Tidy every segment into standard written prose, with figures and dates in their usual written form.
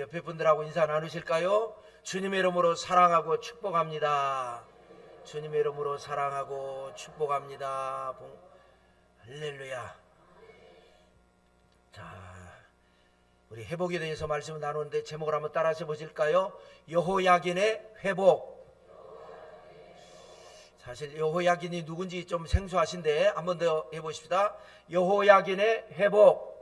옆에 분들하고 인사 나누실까요? 주님의 이름으로 사랑하고 축복합니다. 주님의 이름으로 사랑하고 축복합니다. 할렐루야. 자, 우리 회복에 대해서 말씀을 나누는데 제목을 한번 따라서 보실까요? 여호야긴의 회복. 사실 여호야긴이 누군지 좀 생소하신데 한번 더 해보십시다. 여호야긴의 회복.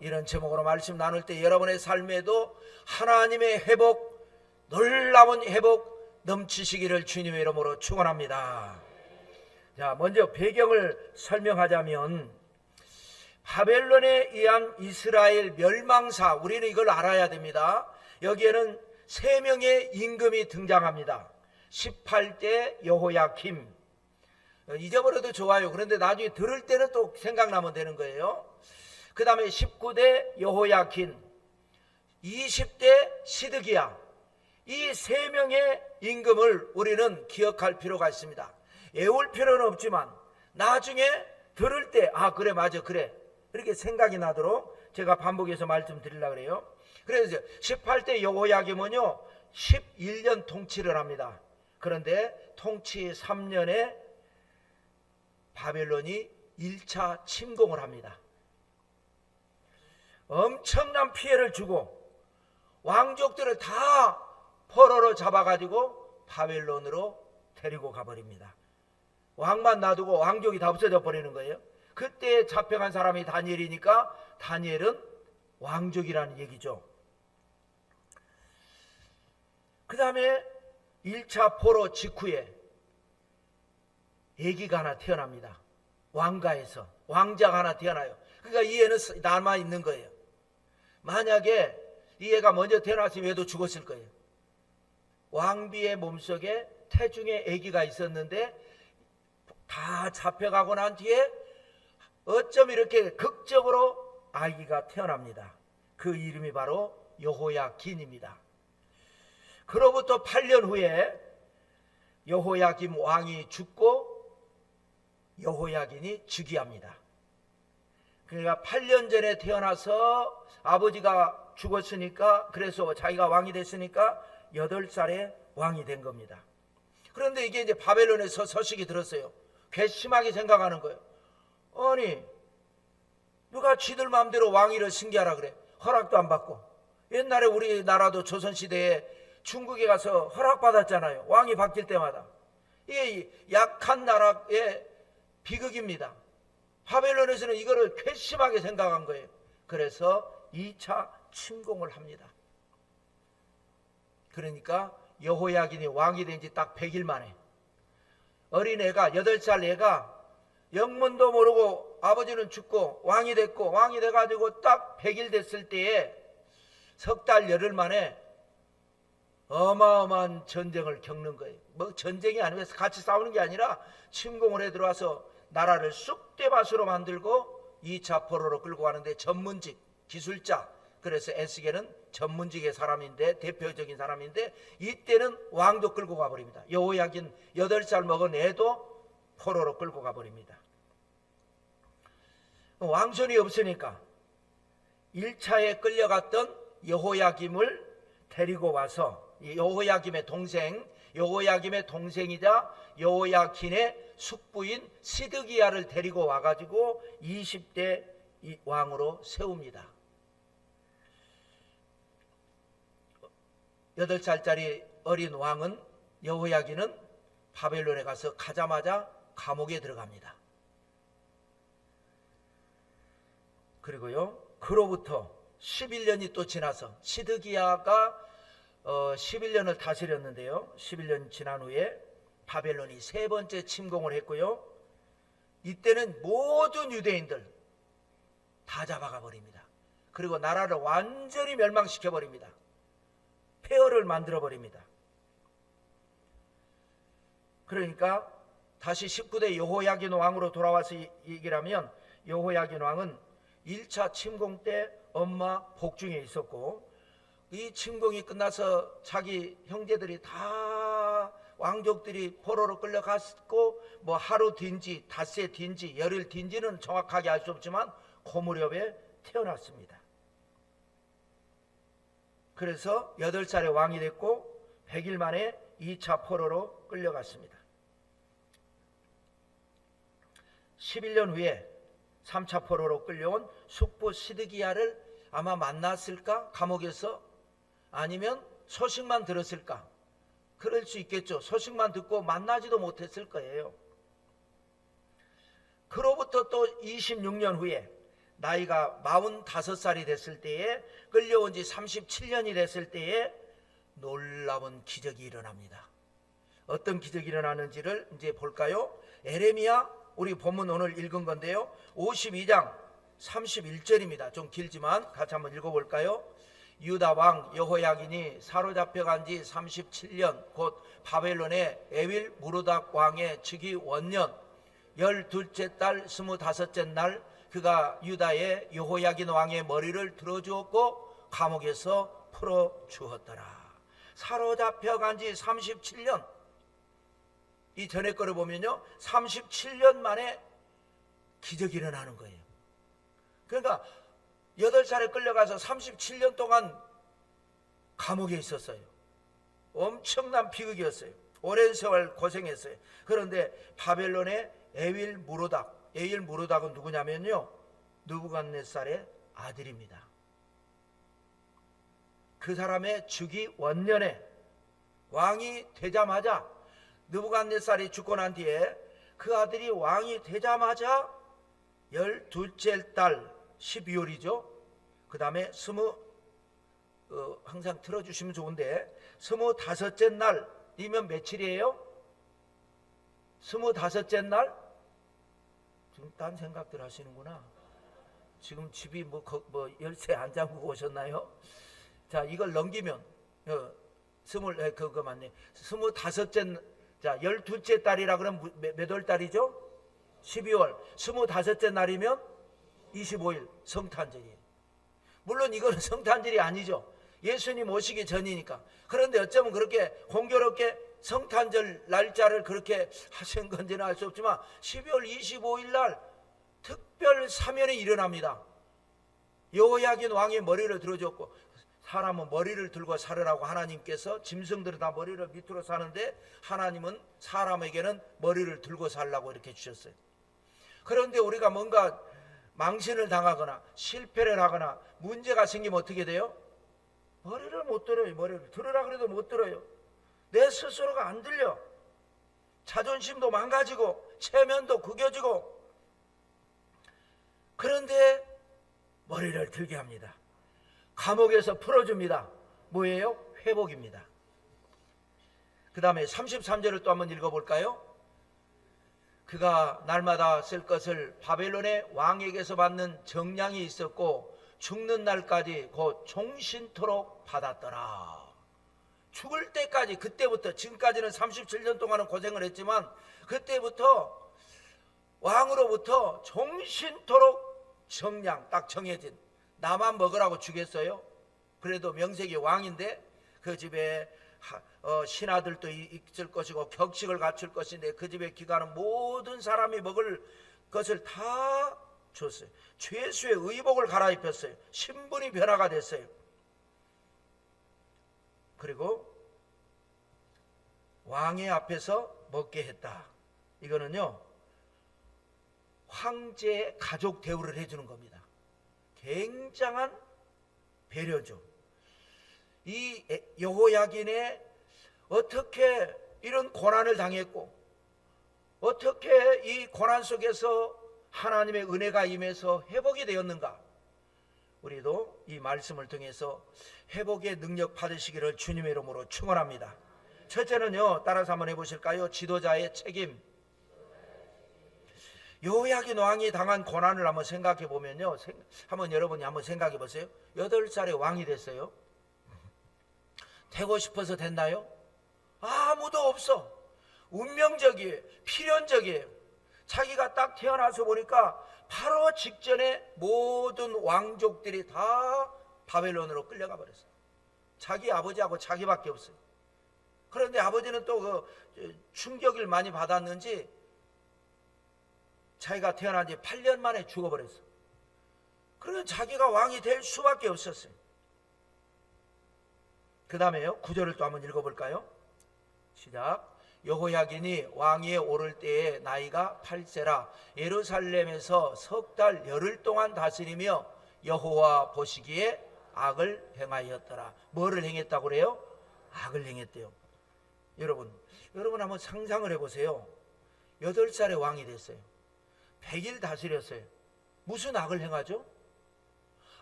이런 제목으로 말씀 나눌 때 여러분의 삶에도 하나님의 회복, 놀라운 회복 넘치시기를 주님의 이름으로 축원합니다. 자, 먼저 배경을 설명하자면 바벨론에 의한 이스라엘 멸망사, 우리는 이걸 알아야 됩니다. 여기에는 3명의 임금이 등장합니다. 18대 여호야김, 잊어버려도 좋아요. 그런데 나중에 들을 때는 또 생각나면 되는 거예요. 그 다음에 19대 여호야킨, 20대 시드기야. 이 3명의 임금을 우리는 기억할 필요가 있습니다. 외울 필요는 없지만 나중에 들을 때 그래 맞아 그래 이렇게 생각이 나도록 제가 반복해서 말씀드리려고 그래요. 그래서 18대 여호야김은요 11년 통치를 합니다. 그런데 통치 3년에 바벨론이 1차 침공을 합니다. 엄청난 피해를 주고 왕족들을 다 포로로 잡아가지고 바벨론으로 데리고 가버립니다. 왕만 놔두고 왕족이 다 없어져 버리는 거예요. 그때 잡혀간 사람이 다니엘이니까 다니엘은 왕족이라는 얘기죠. 그 다음에 1차 포로 직후에 아기가 하나 태어납니다. 왕가에서 왕자가 하나 태어나요. 그러니까 이 애는 남아있는 거예요. 만약에 이 애가 먼저 태어났으면 얘도 죽었을 거예요. 왕비의 몸속에 태중의 아기가 있었는데 다 잡혀가고 난 뒤에 어쩜 이렇게 극적으로 아기가 태어납니다. 그 이름이 바로 여호야긴입니다. 그로부터 8년 후에 여호야김 왕이 죽고 여호야긴이 즉위합니다. 그러니까 8년 전에 태어나서 아버지가 죽었으니까, 그래서 자기가 왕이 됐으니까 8살에 왕이 된 겁니다. 그런데 이게 이제 바벨론에서 서식이 들었어요. 괘씸하게 생각하는 거예요. 아니, 누가 지들 마음대로 왕위를 승계하라 그래? 허락도 안 받고. 옛날에 우리나라도 조선시대에 중국에 가서 허락받았잖아요. 왕이 바뀔 때마다. 이게 약한 나라의 비극입니다. 바벨론에서는 이거를 괘씸하게 생각한 거예요. 그래서 2차 침공을 합니다. 그러니까 여호야긴이 왕이 된 지 딱 100일 만에 어린애가 8살 애가 영문도 모르고 아버지는 죽고 왕이 됐고 왕이 돼가지고 딱 100일 됐을 때에 석 달 열흘 만에 어마어마한 전쟁을 겪는 거예요. 뭐 전쟁이 아니면서 같이 싸우는 게 아니라 침공을 해 들어와서 나라를 쑥대밭으로 만들고 2차 포로로 끌고 가는데 전문직, 기술자, 그래서 에스겔은 전문직의 사람인데 대표적인 사람인데 이때는 왕도 끌고 가버립니다. 여호야긴 8살 먹은 애도 포로로 끌고 가버립니다. 왕손이 없으니까 1차에 끌려갔던 여호야김을 데리고 와서 여호야김의 동생이자 여호야긴의 숙부인 시드기야를 데리고 와가지고 20대 왕으로 세웁니다. 8살짜리 어린 왕은 여호야긴은 바벨론에 가서 가자마자 감옥에 들어갑니다. 그리고요, 그로부터 11년이 또 지나서 시드기야가 11년을 다스렸는데요. 11년 지난 후에 바벨론이 3번째 침공을 했고요. 이때는 모든 유대인들 다 잡아가 버립니다. 그리고 나라를 완전히 멸망시켜 버립니다. 폐허를 만들어 버립니다. 그러니까 다시 19대 여호야긴 왕으로 돌아와서 얘기를 하면 여호야긴 왕은 1차 침공 때 엄마 복중에 있었고 이 침공이 끝나서 자기 형제들이 다 왕족들이 포로로 끌려갔고 뭐 하루 뒤인지 닷새 뒤인지 열흘 뒤인지는 정확하게 알 수 없지만 그 무렵에 태어났습니다. 그래서 8살에 왕이 됐고 100일 만에 2차 포로로 끌려갔습니다. 11년 후에 3차 포로로 끌려온 숙부 시드기야를 아마 만났을까? 감옥에서? 아니면 소식만 들었을까? 그럴 수 있겠죠. 소식만 듣고 만나지도 못했을 거예요. 그로부터 또 26년 후에 나이가 45살이 됐을 때에, 끌려온 지 37년이 됐을 때에 놀라운 기적이 일어납니다. 어떤 기적이 일어나는지를 이제 볼까요? 에레미야, 우리 본문 오늘 읽은 건데요, 52장 31절입니다. 좀 길지만 같이 한번 읽어볼까요? 유다 왕 여호야긴이 사로잡혀간 지 37년, 곧 바벨론의 에윌 무르닥 왕의 즉위 원년 12째 달 25째 날, 그가 유다의 여호야긴 왕의 머리를 들어주었고 감옥에서 풀어주었더라. 사로잡혀간 지 37년, 이 전에 거를 보면요 37년 만에 기적이 일어나는 거예요. 그러니까 8살에 끌려가서 37년 동안 감옥에 있었어요. 엄청난 비극이었어요. 오랜 세월 고생했어요. 그런데 바벨론의 에윌 무르닥은 누구냐면요, 느부갓네살의 아들입니다. 그 사람의 즉위 원년에, 왕이 되자마자, 느부갓네살이 죽고 난 뒤에 그 아들이 왕이 되자마자 12째 달 12월이죠. 그 다음에 항상 틀어주시면 좋은데 25째 날이면 며칠이에요? 25째 날? 지금 딴 생각들 하시는구나. 지금 집이 뭐 열쇠 안 잠그고 오셨나요? 자, 이걸 넘기면 그거 맞네. 25째, 자, 12째 달이라 그러면 몇 월 달이죠? 12월. 25째 날이면 25일 성탄절이에요. 물론 이거는 성탄절이 아니죠. 예수님 오시기 전이니까. 그런데 어쩌면 그렇게 공교롭게 성탄절 날짜를 그렇게 하신 건지는 알 수 없지만 12월 25일 날 특별 사면이 일어납니다. 여호야긴 왕의 머리를 들어줬고, 사람은 머리를 들고 살으라고 하나님께서, 짐승들은 다 머리를 밑으로 사는데 하나님은 사람에게는 머리를 들고 살라고 이렇게 주셨어요. 그런데 우리가 뭔가 망신을 당하거나 실패를 하거나 문제가 생기면 어떻게 돼요? 머리를 못 들어요. 머리를 들으라 그래도 못 들어요. 내 스스로가 안 들려. 자존심도 망가지고 체면도 구겨지고. 그런데 머리를 들게 합니다. 감옥에서 풀어줍니다. 뭐예요? 회복입니다. 그 다음에 33절을 또 한번 읽어볼까요? 그가 날마다 쓸 것을 바벨론의 왕에게서 받는 정량이 있었고 죽는 날까지 곧 종신토록 받았더라. 죽을 때까지, 그때부터, 지금까지는 37년 동안은 고생을 했지만 그때부터 왕으로부터 종신토록 정량, 딱 정해진, 나만 먹으라고 주겠어요? 그래도 명색이 왕인데 그 집에 신하들도 있을 것이고 격식을 갖출 것인데 그 집에 기가는 모든 사람이 먹을 것을 다 줬어요. 죄수의 의복을 갈아입혔어요. 신분이 변화가 됐어요. 그리고 왕의 앞에서 먹게 했다. 이거는요, 황제의 가족 대우를 해주는 겁니다. 굉장한 배려죠. 이 여호야긴에 어떻게 이런 고난을 당했고 어떻게 이 고난 속에서 하나님의 은혜가 임해서 회복이 되었는가? 우리도 이 말씀을 통해서 회복의 능력 받으시기를 주님의 이름으로 축원합니다. 첫째는요, 따라서 한번 해보실까요? 지도자의 책임. 여호야긴 왕이 당한 고난을 한번 생각해 보면요, 한번 여러분이 한번 생각해 보세요. 8살에 왕이 됐어요. 되고 싶어서 됐나요? 아무도 없어. 운명적이에요. 필연적이에요. 자기가 딱 태어나서 보니까 바로 직전에 모든 왕족들이 다 바벨론으로 끌려가 버렸어요. 자기 아버지하고 자기밖에 없어요. 그런데 아버지는 또 그 충격을 많이 받았는지 자기가 태어난 지 8년 만에 죽어버렸어. 그러면 자기가 왕이 될 수밖에 없었어요. 그 다음에요 9절을 또 한번 읽어볼까요? 시작. 여호야긴이 왕위에 오를 때에 나이가 8세라 예루살렘에서 석 달 열흘 동안 다스리며 여호와 보시기에 악을 행하였더라. 뭐를 행했다고 그래요? 악을 행했대요. 여러분 한번 상상을 해보세요. 8살에 왕이 됐어요. 100일 다스렸어요. 무슨 악을 행하죠?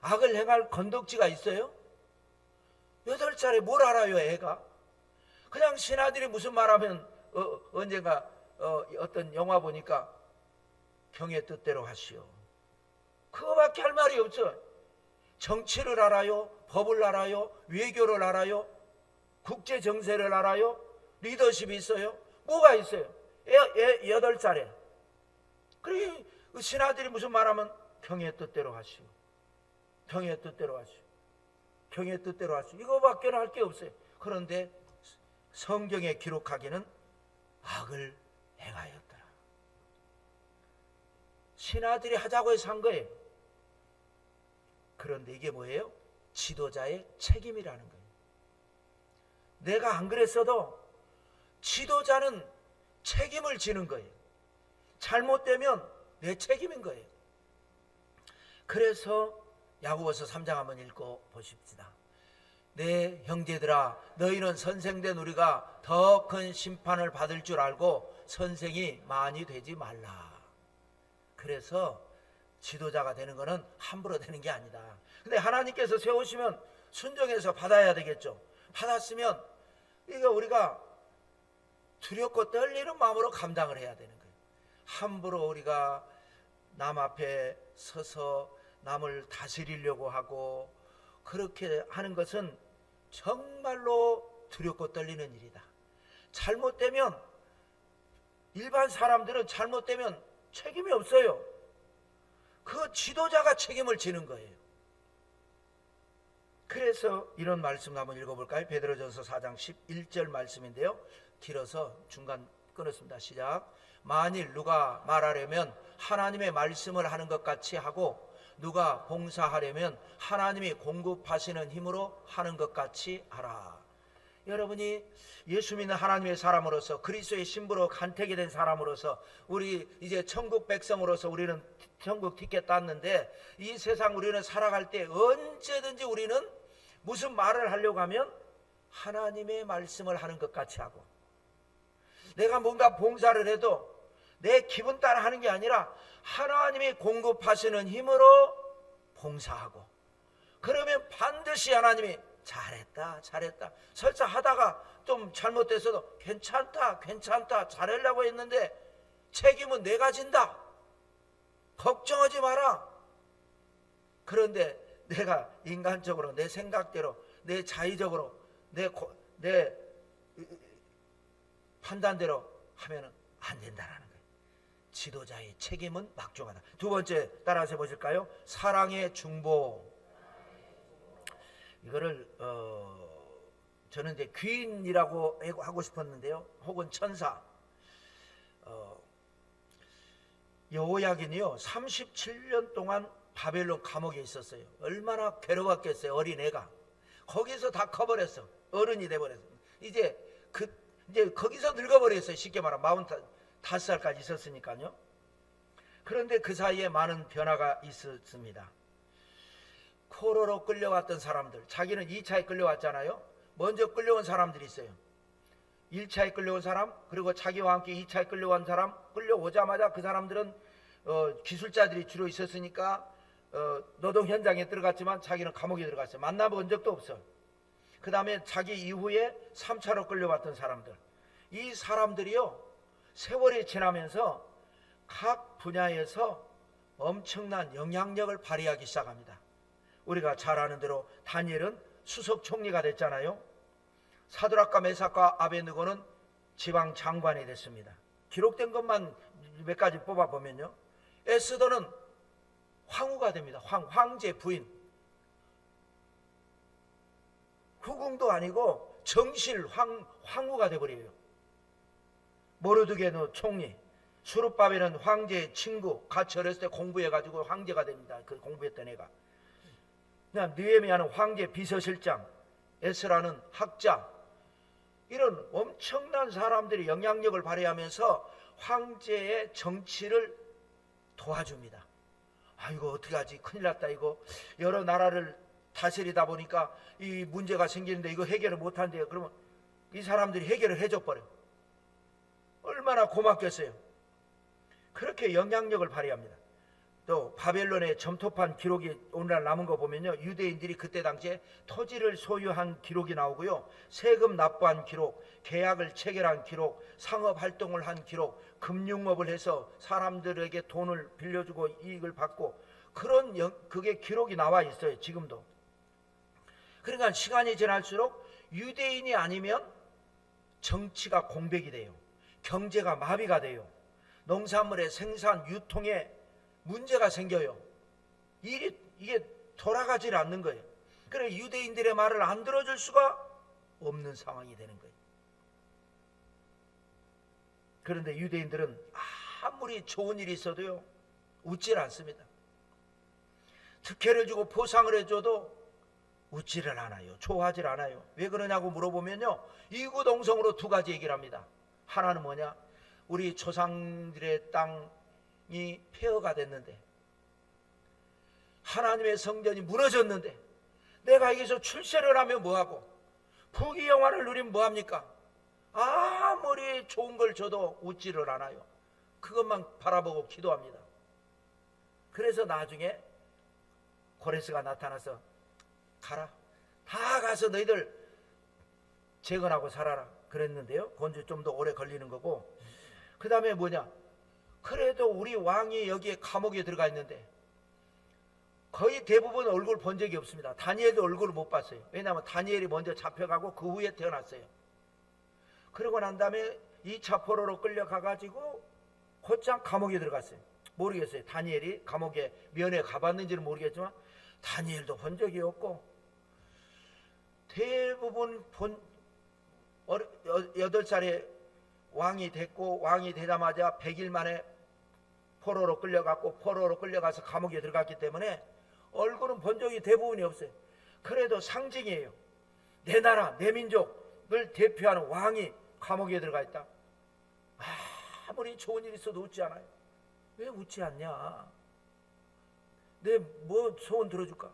악을 행할 건덕지가 있어요? 8살에 뭘 알아요 애가? 그냥 신하들이 무슨 말하면 언젠가 어떤 영화 보니까 경의 뜻대로 하시오. 그거밖에 할 말이 없어. 정치를 알아요? 법을 알아요? 외교를 알아요? 국제 정세를 알아요? 리더십이 있어요? 뭐가 있어요? 8살에. 그래 신하들이 무슨 말하면 경의 뜻대로 하시오. 경의 뜻대로 하시오. 경의 뜻대로 하시오. 이거밖에 할 게 없어요. 그런데 성경에 기록하기는 악을 행하였더라. 신하들이 하자고 해서 한 거예요. 그런데 이게 뭐예요? 지도자의 책임이라는 거예요. 내가 안 그랬어도 지도자는 책임을 지는 거예요. 잘못되면 내 책임인 거예요. 그래서 야고보서 3장 한번 읽고 보십시다. 내 형제들아 너희는 선생된 우리가 더 큰 심판을 받을 줄 알고 선생이 많이 되지 말라. 그래서 지도자가 되는 것은 함부로 되는 게 아니다. 근데 하나님께서 세우시면 순종해서 받아야 되겠죠. 받았으면 이거 우리가 두렵고 떨리는 마음으로 감당을 해야 되는 거예요. 함부로 우리가 남 앞에 서서 남을 다스리려고 하고 그렇게 하는 것은 정말로 두렵고 떨리는 일이다. 잘못되면 일반 사람들은 잘못되면 책임이 없어요. 그 지도자가 책임을 지는 거예요. 그래서 이런 말씀 한번 읽어볼까요? 베드로전서 4장 11절 말씀인데요. 길어서 중간 끊었습니다. 시작. 만일 누가 말하려면 하나님의 말씀을 하는 것 같이 하고 누가 봉사하려면 하나님이 공급하시는 힘으로 하는 것 같이 하라. 여러분이 예수 믿는 하나님의 사람으로서 그리스도의 신부로 간택이 된 사람으로서 우리 이제 천국 백성으로서 우리는 천국 티켓 땄는데 이 세상 우리는 살아갈 때 언제든지 우리는 무슨 말을 하려고 하면 하나님의 말씀을 하는 것 같이 하고 내가 뭔가 봉사를 해도 내 기분 따라 하는 게 아니라 하나님이 공급하시는 힘으로 봉사하고 그러면 반드시 하나님이 잘했다 설사 하다가 좀 잘못됐어도 괜찮다 잘하려고 했는데 책임은 내가 진다 걱정하지 마라. 그런데 내가 인간적으로 내 생각대로 내 자의적으로 내 판단대로 하면 안 된다라는 거예요. 지도자의 책임은 막중하다. 두 번째 따라서 보실까요? 사랑의 중보. 이거를 저는 이제 귀인이라고 하고 싶었는데요. 혹은 천사. 여호야긴이요 37년 동안 바벨론 감옥에 있었어요. 얼마나 괴로웠겠어요. 어린애가 거기서 다 커버렸어. 어른이 돼버렸어. 이제 거기서 늙어버렸어요. 쉽게 말하면 45살까지 있었으니까요. 그런데 그 사이에 많은 변화가 있었습니다. 포로로 끌려왔던 사람들, 자기는 2차에 끌려왔잖아요. 먼저 끌려온 사람들이 있어요. 1차에 끌려온 사람, 그리고 자기와 함께 2차에 끌려온 사람, 끌려오자마자 그 사람들은 기술자들이 주로 있었으니까 노동 현장에 들어갔지만 자기는 감옥에 들어갔어요. 만나본 적도 없어요. 그 다음에 자기 이후에 3차로 끌려왔던 사람들, 이 사람들이요 세월이 지나면서 각 분야에서 엄청난 영향력을 발휘하기 시작합니다. 우리가 잘 아는 대로 다니엘은 수석 총리가 됐잖아요. 사드락과 메삭과 아베느고는 지방 장관이 됐습니다. 기록된 것만 몇 가지 뽑아보면요, 에스더는 황후가 됩니다. 황제 부인. 후궁도 아니고 정실 황후가 돼버려요. 모르드게는 총리, 수룹바벨은 황제의 친구, 같이 어렸을 때 공부해가지고 황제가 됩니다. 그 공부했던 애가. 느헤미야는 황제 비서실장, 에스라는 학자, 이런 엄청난 사람들이 영향력을 발휘하면서 황제의 정치를 도와줍니다. 이거 어떻게 하지? 큰일 났다. 이거 여러 나라를 다스리다 보니까 이 문제가 생기는데 이거 해결을 못한대요. 그러면 이 사람들이 해결을 해줘 버려. 얼마나 고맙겠어요. 그렇게 영향력을 발휘합니다. 또 바벨론의 점토판 기록이 오늘날 남은 거 보면요, 유대인들이 그때 당시에 토지를 소유한 기록이 나오고요, 세금 납부한 기록, 계약을 체결한 기록, 상업 활동을 한 기록, 금융업을 해서 사람들에게 돈을 빌려주고 이익을 받고, 그런 그게 기록이 나와 있어요. 지금도. 그러니까 시간이 지날수록 유대인이 아니면 정치가 공백이 돼요. 경제가 마비가 돼요. 농산물의 생산 유통에 문제가 생겨요. 이게 돌아가질 않는 거예요. 그래서 유대인들의 말을 안 들어줄 수가 없는 상황이 되는 거예요. 그런데 유대인들은 아무리 좋은 일이 있어도요, 웃질 않습니다. 특혜를 주고 포상을 해줘도 웃지를 않아요. 좋아하질 않아요. 왜 그러냐고 물어보면요, 이구동성으로 두 가지 얘기를 합니다. 하나는 뭐냐? 우리 조상들의 땅이 폐허가 됐는데, 하나님의 성전이 무너졌는데, 내가 여기서 출세를 하면 뭐하고 부귀영화를 누리면 뭐합니까? 아무리 좋은 걸 줘도 웃지를 않아요. 그것만 바라보고 기도합니다. 그래서 나중에 고레스가 나타나서 가라, 다 가서 너희들 재건하고 살아라 그랬는데요, 그건 좀 더 오래 걸리는 거고, 그 다음에 뭐냐, 그래도 우리 왕이 여기에 감옥에 들어가 있는데 거의 대부분 얼굴 본 적이 없습니다. 다니엘도 얼굴을 못 봤어요. 왜냐하면 다니엘이 먼저 잡혀가고 그 후에 태어났어요. 그러고 난 다음에 2차 포로로 끌려가가지고 곧장 감옥에 들어갔어요. 모르겠어요. 다니엘이 감옥에 면회 가봤는지는 모르겠지만 다니엘도 본 적이 없고, 대부분 8살에 왕이 됐고, 왕이 되자마자 100일 만에 포로로 끌려갔고, 포로로 끌려가서 감옥에 들어갔기 때문에 얼굴은 본 적이 대부분이 없어요. 그래도 상징이에요. 내 나라, 내 민족을 대표하는 왕이 감옥에 들어가 있다. 아무리 좋은 일 있어도 웃지 않아요. 왜 웃지 않냐? 내 뭐 소원 들어줄까?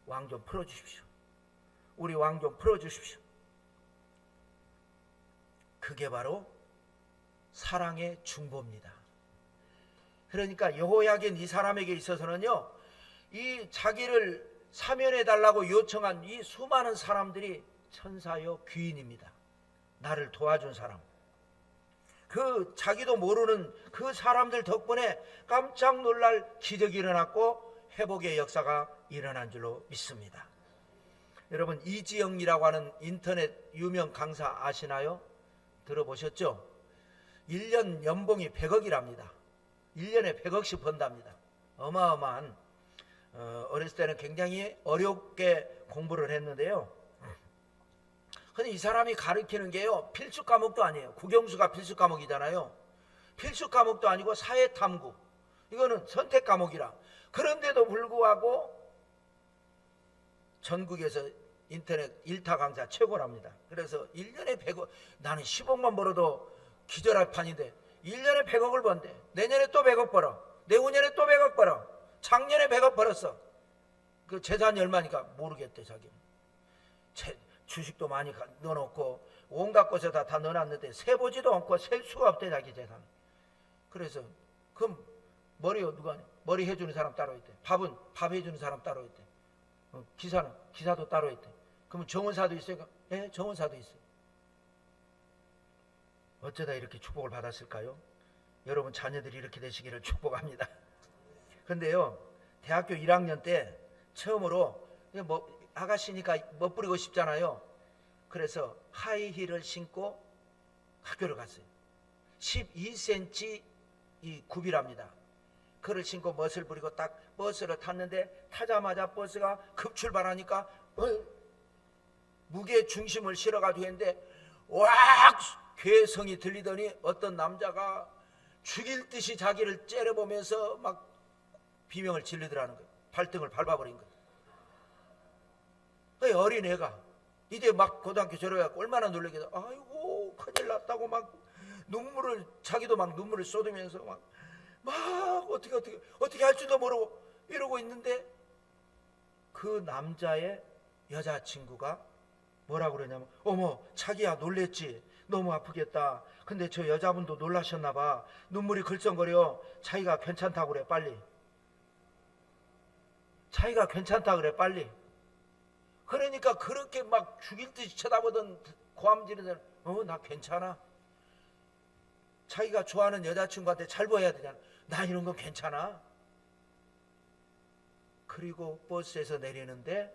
왕 좀 풀어주십시오. 우리 왕 좀 풀어주십시오. 그게 바로 사랑의 중보입니다. 그러니까 여호야긴 이 사람에게 있어서는요, 이 자기를 사면해 달라고 요청한 이 수많은 사람들이 천사요 귀인입니다. 나를 도와준 사람, 그 자기도 모르는 그 사람들 덕분에 깜짝 놀랄 기적이 일어났고 회복의 역사가 일어난 줄로 믿습니다. 여러분, 이지영이라고 하는 인터넷 유명 강사 아시나요? 들어보셨죠? 1년 연봉이 100억이랍니다. 1년에 100억씩 번답니다. 어마어마한, 어렸을 때는 굉장히 어렵게 공부를 했는데요, 근데 이 사람이 가르치는 게요, 필수 과목도 아니에요. 국영수가 필수 과목이잖아요. 필수 과목도 아니고 사회탐구, 이거는 선택 과목이라. 그런데도 불구하고 전국에서 인터넷 일타 강사 최고랍니다. 그래서 1년에 100억, 나는 10억만 벌어도 기절할 판인데 1년에 100억을 번대. 내년에 또 100억 벌어, 내후년에 또 100억 벌어, 작년에 100억 벌었어. 그 재산이 얼마니까 모르겠대. 자기는 주식도 많이 넣어놓고 온갖 곳에 다 넣어놨는데 세보지도 않고 셀 수가 없대, 자기 재산. 그래서 그럼 머리요, 누가 하냐? 머리 해주는 사람 따로 있대. 밥은 밥 해주는 사람 따로 있대. 기사는 기사도 따로 있대. 그러면 정원사도 있어요? 네, 정원사도 있어요. 어쩌다 이렇게 축복을 받았을까요? 여러분 자녀들이 이렇게 되시기를 축복합니다. 근데요, 대학교 1학년 때 처음으로 아가씨니까 멋부리고 싶잖아요. 그래서 하이힐을 신고 학교를 갔어요. 12cm 이 굽이랍니다. 그를 신고 멋을 부리고 딱 버스를 탔는데, 타자마자 버스가 급출발하니까 무게 중심을 실어가지고 했는데 왁 괴성이 들리더니 어떤 남자가 죽일 듯이 자기를 째려보면서 막 비명을 지르더라는 거예요. 발등을 밟아버린 거예요. 어린애가 이제 막 고등학교 졸업해갖고 얼마나 놀라겠어. 아이고 큰일 났다고 막 눈물을, 자기도 막 눈물을 쏟으면서 막 어떻게 할 줄도 모르고 이러고 있는데, 그 남자의 여자친구가 뭐라고 그러냐면, 어머 자기야 놀랬지, 너무 아프겠다. 근데 저 여자분도 놀라셨나 봐. 눈물이 글썽거려. 자기가 괜찮다고 그래 빨리. 자기가 괜찮다 그래 빨리. 그러니까 그렇게 막 죽일 듯이 쳐다보던 고함지르는, 나 괜찮아. 자기가 좋아하는 여자친구한테 잘 보여야 되잖아. 나 이런 건 괜찮아. 그리고 버스에서 내리는데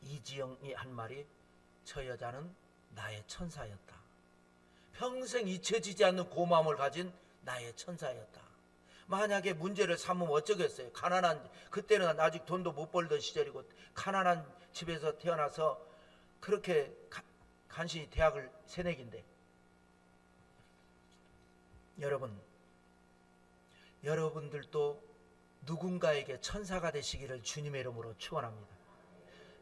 이지영이 한 말이, 저 여자는 나의 천사였다. 평생 잊혀지지 않는 고마움을 가진 나의 천사였다. 만약에 문제를 삼으면 어쩌겠어요. 가난한, 그때는 아직 돈도 못 벌던 시절이고 가난한 집에서 태어나서 그렇게 간신히 대학을 새내기인데, 여러분들도 누군가에게 천사가 되시기를 주님의 이름으로 축원합니다.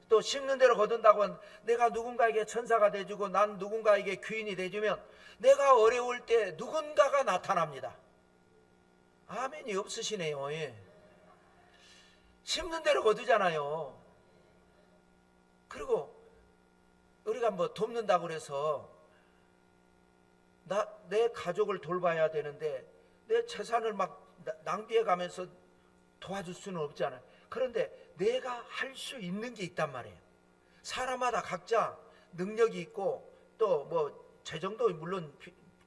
또 심는 대로 거둔다고 내가 누군가에게 천사가 돼주고 난 누군가에게 귀인이 돼주면 내가 어려울 때 누군가가 나타납니다. 아멘이 없으시네요. 예. 심는 대로 거두잖아요. 그리고 우리가 뭐 돕는다고 그래서 내 가족을 돌봐야 되는데 내 재산을 막 낭비해 가면서 도와줄 수는 없잖아요. 그런데 내가 할 수 있는 게 있단 말이에요. 사람마다 각자 능력이 있고 또 뭐 재정도 물론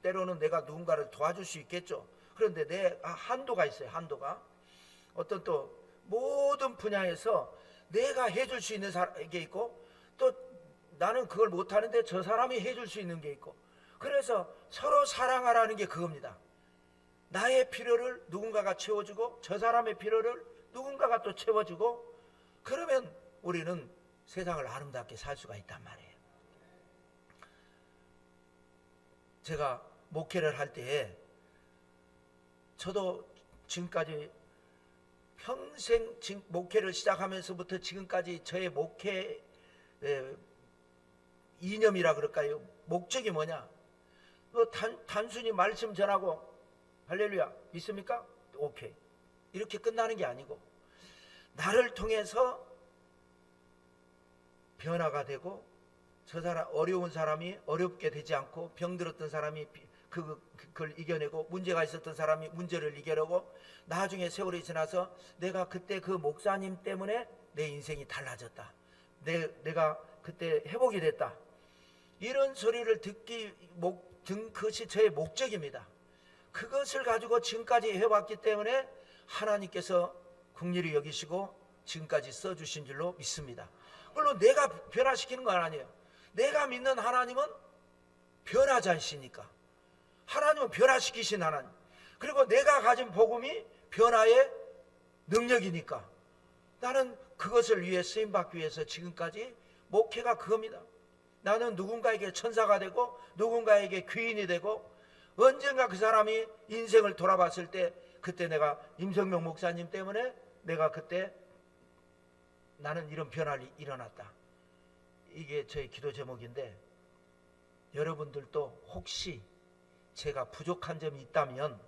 때로는 내가 누군가를 도와줄 수 있겠죠. 그런데 내 한도가 있어요. 한도가 어떤 또 모든 분야에서 내가 해줄 수 있는 게 있고, 또 나는 그걸 못하는데 저 사람이 해줄 수 있는 게 있고, 그래서 서로 사랑하라는 게 그겁니다. 나의 필요를 누군가가 채워주고 저 사람의 필요를 누군가가 또 채워주고, 그러면 우리는 세상을 아름답게 살 수가 있단 말이에요. 제가 목회를 할 때 저도 지금까지 평생 목회를 시작하면서부터 지금까지 저의 목회 이념이라 그럴까요? 목적이 뭐냐? 단순히 말씀 전하고 할렐루야 믿습니까? 오케이, 이렇게 끝나는 게 아니고 나를 통해서 변화가 되고, 저 사람 어려운 사람이 어렵게 되지 않고, 병들었던 사람이 그걸 이겨내고, 문제가 있었던 사람이 문제를 이겨내고, 나중에 세월이 지나서 내가 그때 그 목사님 때문에 내 인생이 달라졌다, 내가 그때 회복이 됐다, 이런 소리를 듣는 것이 저의 목적입니다. 그것을 가지고 지금까지 해왔기 때문에 하나님께서 긍휼히 여기시고 지금까지 써주신 줄로 믿습니다. 물론 내가 변화시키는 건 아니에요. 내가 믿는 하나님은 변화자이시니까, 하나님은 변화시키신 하나님, 그리고 내가 가진 복음이 변화의 능력이니까 나는 그것을 위해 쓰임받기 위해서 지금까지 목회가 그겁니다. 나는 누군가에게 천사가 되고 누군가에게 귀인이 되고, 언젠가 그 사람이 인생을 돌아봤을 때 그때 내가 임성명 목사님 때문에 내가 그때 나는 이런 변화가 일어났다. 이게 저의 기도 제목인데, 여러분들도 혹시 제가 부족한 점이 있다면,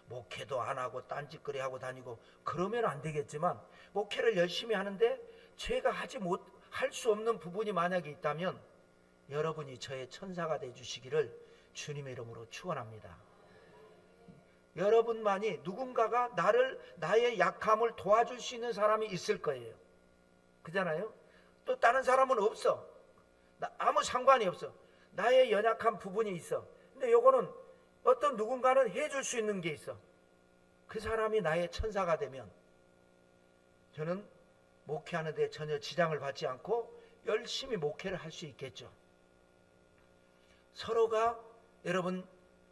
목회도 안 하고 딴짓거리 하고 다니고 그러면 안 되겠지만, 목회를 열심히 하는데 제가 할 수 없는 부분이 만약에 있다면 여러분이 저의 천사가 되주시기를 주님의 이름으로 축원합니다. 여러분만이 누군가가 나의 약함을 도와줄 수 있는 사람이 있을 거예요. 그잖아요. 또 다른 사람은 없어. 아무 상관이 없어. 나의 연약한 부분이 있어. 근데 요거는 어떤 누군가는 해줄 수 있는 게 있어. 그 사람이 나의 천사가 되면 저는 목회하는 데 전혀 지장을 받지 않고 열심히 목회를 할 수 있겠죠. 서로가 여러분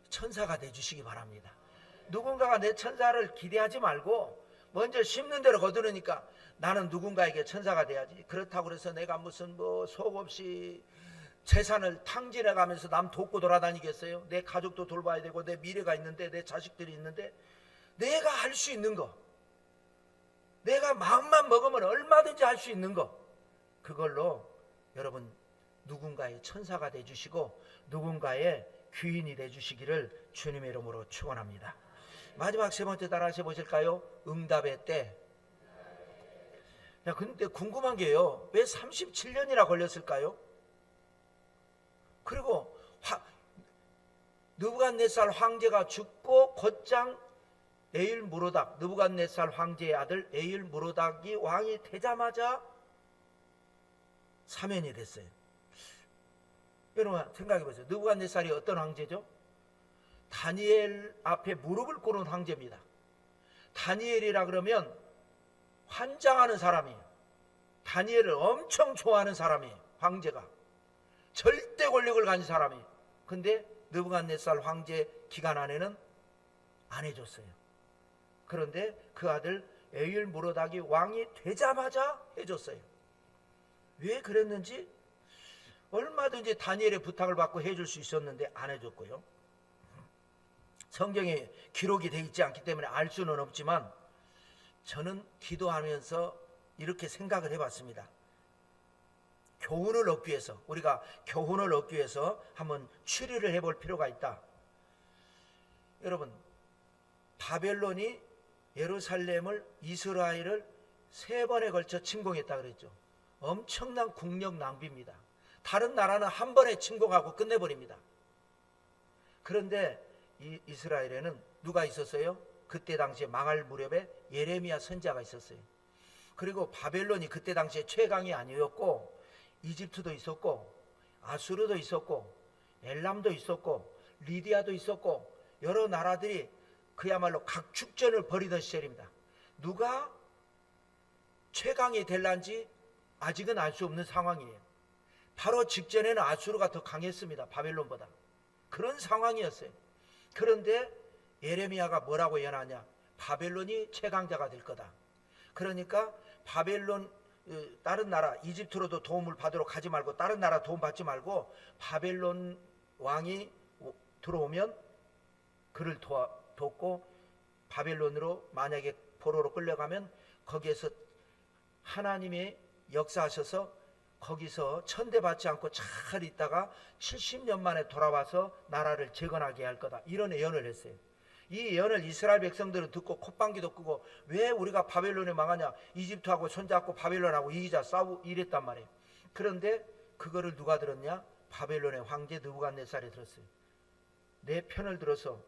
천사가 되주시기 바랍니다. 누군가가 내 천사를 기대하지 말고 먼저 심는 대로 거두니까 나는 누군가에게 천사가 돼야지. 그렇다고 해서 내가 무슨 속 없이 재산을 탕진해 가면서 남 돕고 돌아다니겠어요? 내 가족도 돌봐야 되고 내 미래가 있는데, 내 자식들이 있는데, 내가 할 수 있는 거, 내가 마음만 먹으면 얼마든지 할 수 있는 거, 그걸로 여러분 누군가의 천사가 되주시고 누군가의 귀인이 되주시기를 주님의 이름으로 축원합니다. 마지막 세 번째 따라서 보실까요? 응답의 때. 야, 근데 궁금한 게요, 왜 37년이나 걸렸을까요? 그리고 느부갓네살 황제가 죽고 곧장 에일므로닥, 느부갓네살 황제의 아들 에일므로닥이 왕이 되자마자 사면이 됐어요. 여러분 생각해 보세요. 느부갓네살이 어떤 황제죠? 다니엘 앞에 무릎을 꿇은 황제입니다. 다니엘이라 그러면 환장하는 사람이에요. 다니엘을 엄청 좋아하는 사람이에요. 황제가 절대 권력을 가진 사람이에요. 근데 느부갓네살 황제 기간 안에는 안 해줬어요. 그런데 그 아들 에일므로닥이 왕이 되자마자 해줬어요. 왜 그랬는지, 얼마든지 다니엘의 부탁을 받고 해줄 수 있었는데 안 해줬고요. 성경에 기록이 되어 있지 않기 때문에 알 수는 없지만 저는 기도하면서 이렇게 생각을 해봤습니다. 교훈을 얻기 위해서, 우리가 교훈을 얻기 위해서 한번 추리를 해볼 필요가 있다. 여러분, 바벨론이 예루살렘을, 이스라엘을 3번에 걸쳐 침공했다 그랬죠. 엄청난 국력 낭비입니다. 다른 나라는 한 번에 침공하고 끝내버립니다. 그런데 이 이스라엘에는 누가 있었어요? 그때 당시에 망할 무렵에 예레미야 선지자가 있었어요. 그리고 바벨론이 그때 당시에 최강이 아니었고 이집트도 있었고 아수르도 있었고 엘람도 있었고 리디아도 있었고 여러 나라들이 그야말로 각축전을 벌이던 시절입니다. 누가 최강이 될란지 아직은 알 수 없는 상황이에요. 바로 직전에는 아수르가 더 강했습니다. 바벨론보다. 그런 상황이었어요. 그런데 예레미야가 뭐라고 예언하냐? 바벨론이 최강자가 될 거다. 그러니까 바벨론, 다른 나라 이집트로도 도움을 받으러 가지 말고, 다른 나라 도움 받지 말고 바벨론 왕이 들어오면 그를 돕고, 바벨론으로 만약에 포로로 끌려가면 거기에서 하나님이 역사하셔서 거기서 천대받지 않고 잘 있다가 70년 만에 돌아와서 나라를 재건하게 할 거다. 이런 예언을 했어요. 이 예언을 이스라엘 백성들은 듣고 콧방귀도 끄고, 왜 우리가 바벨론에 망하냐, 이집트하고 손잡고 바벨론하고 이기자, 싸우고 이랬단 말이에요. 그런데 그거를 누가 들었냐? 바벨론의 황제 느부갓네살이 들었어요. 내 편을 들어서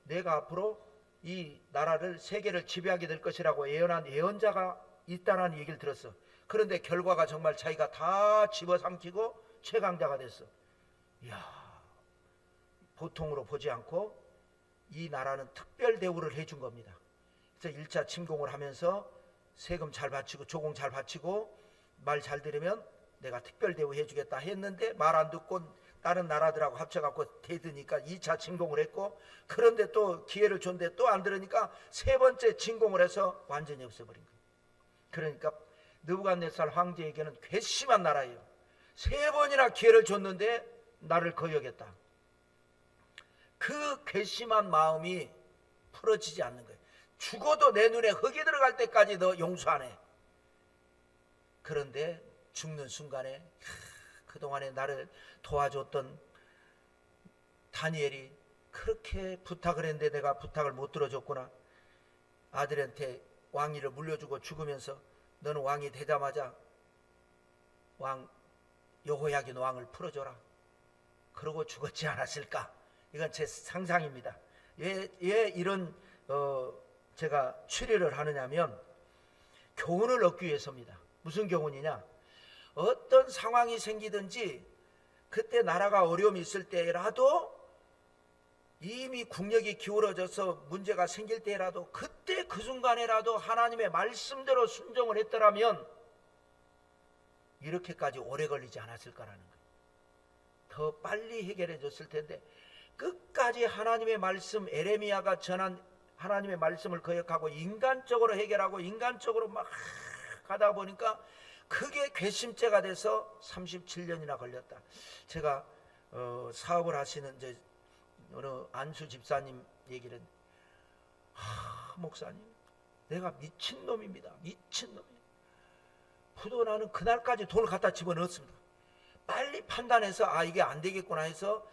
내가 앞으로 이 나라를, 세계를 지배하게 될 것이라고 예언한 예언자가 있다는 얘기를 들었어. 그런데 결과가 정말 자기가 다 집어삼키고 최강자가 됐어. 이야, 보통으로 보지 않고 이 나라는 특별 대우를 해준 겁니다. 그래서 1차 침공을 하면서 세금 잘 바치고 조공 잘 바치고 말 잘 들으면 내가 특별 대우 해주겠다 했는데 말 안 듣고 다른 나라들하고 합쳐갖고 대드니까 2차 침공을 했고, 그런데 또 기회를 줬는데 또 안 들으니까 3번째 침공을 해서 완전히 없애버린 거예요. 그러니까 느부갓네살 황제에게는 괘씸한 나라예요. 3번이나 기회를 줬는데 나를 거역했다. 그 괘씸한 마음이 풀어지지 않는 거예요. 죽어도 내 눈에 흙이 들어갈 때까지 너 용서 안 해. 그런데 죽는 순간에 그동안에 나를 도와줬던 다니엘이 그렇게 부탁을 했는데 내가 부탁을 못 들어줬구나. 아들한테 왕위를 물려주고 죽으면서 너는 왕이 되자마자 왕 여호야긴 왕을 풀어줘라. 그러고 죽었지 않았을까? 이건 제 상상입니다. 왜 이런 제가 추리를 하느냐면 교훈을 얻기 위해서입니다. 무슨 교훈이냐? 어떤 상황이 생기든지 그때 나라가 어려움이 있을 때라도, 이미 국력이 기울어져서 문제가 생길 때라도, 그때 그 순간에라도 하나님의 말씀대로 순종을 했더라면 이렇게까지 오래 걸리지 않았을 거라는 거예요. 더 빨리 해결해 줬을 텐데 끝까지 하나님의 말씀, 에레미야가 전한 하나님의 말씀을 거역하고 인간적으로 해결하고 인간적으로 막 가다 보니까 그게 괘씸죄가 돼서 37년이나 걸렸다. 제가 사업을 하시는 이제 어느 안수 집사님 얘기를, 목사님 내가 미친놈입니다. 미친놈이에요. 부도 나는 그날까지 돈을 갖다 집어넣었습니다. 빨리 판단해서 아 이게 안 되겠구나 해서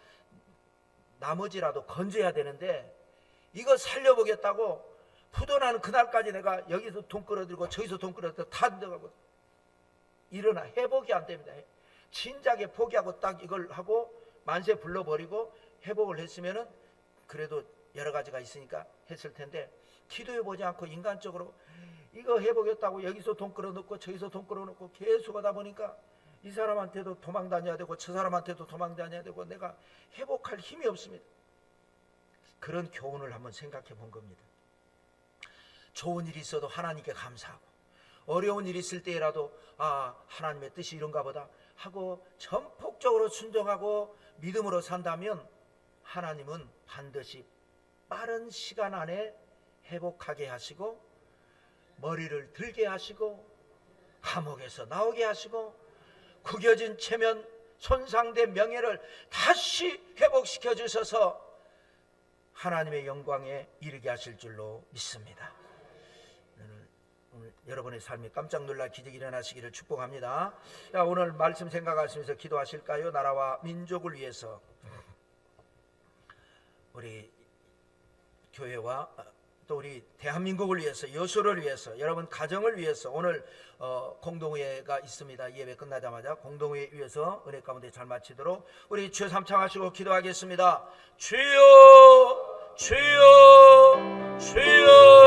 나머지라도 건져야 되는데, 이거 살려보겠다고 푸도나는 그날까지 내가 여기서 돈 끌어들고 저기서 돈 끌어들고 다 들어가고 일어나 회복이 안 됩니다. 진작에 포기하고 딱 이걸 하고 만세 불러버리고 회복을 했으면은 그래도 여러 가지가 있으니까 했을 텐데, 기도해보지 않고 인간적으로 이거 해보겠다고 여기서 돈 끌어넣고 저기서 돈 끌어넣고 계속 하다 보니까 이 사람한테도 도망 다녀야 되고 저 사람한테도 도망 다녀야 되고 내가 회복할 힘이 없습니다. 그런 교훈을 한번 생각해 본 겁니다. 좋은 일이 있어도 하나님께 감사하고, 어려운 일이 있을 때라도 아 하나님의 뜻이 이런가 보다 하고 전폭적으로 순종하고 믿음으로 산다면 하나님은 반드시 빠른 시간 안에 회복하게 하시고 머리를 들게 하시고 감옥에서 나오게 하시고 구겨진 체면 손상된 명예를 다시 회복시켜 주셔서 하나님의 영광에 이르게 하실 줄로 믿습니다. 오늘 여러분의 삶이 깜짝 놀랄 기적이 일어나시기를 축복합니다. 자, 오늘 말씀 생각하시면서 기도하실까요? 나라와 민족을 위해서, 우리 교회와 또 우리 대한민국을 위해서, 여수를 위해서, 여러분 가정을 위해서 오늘 공동회가 있습니다. 이 예배 끝나자마자 공동회 위해서 은혜 가운데 잘 마치도록 우리 주여 삼창하시고 기도하겠습니다. 주여 주여 주여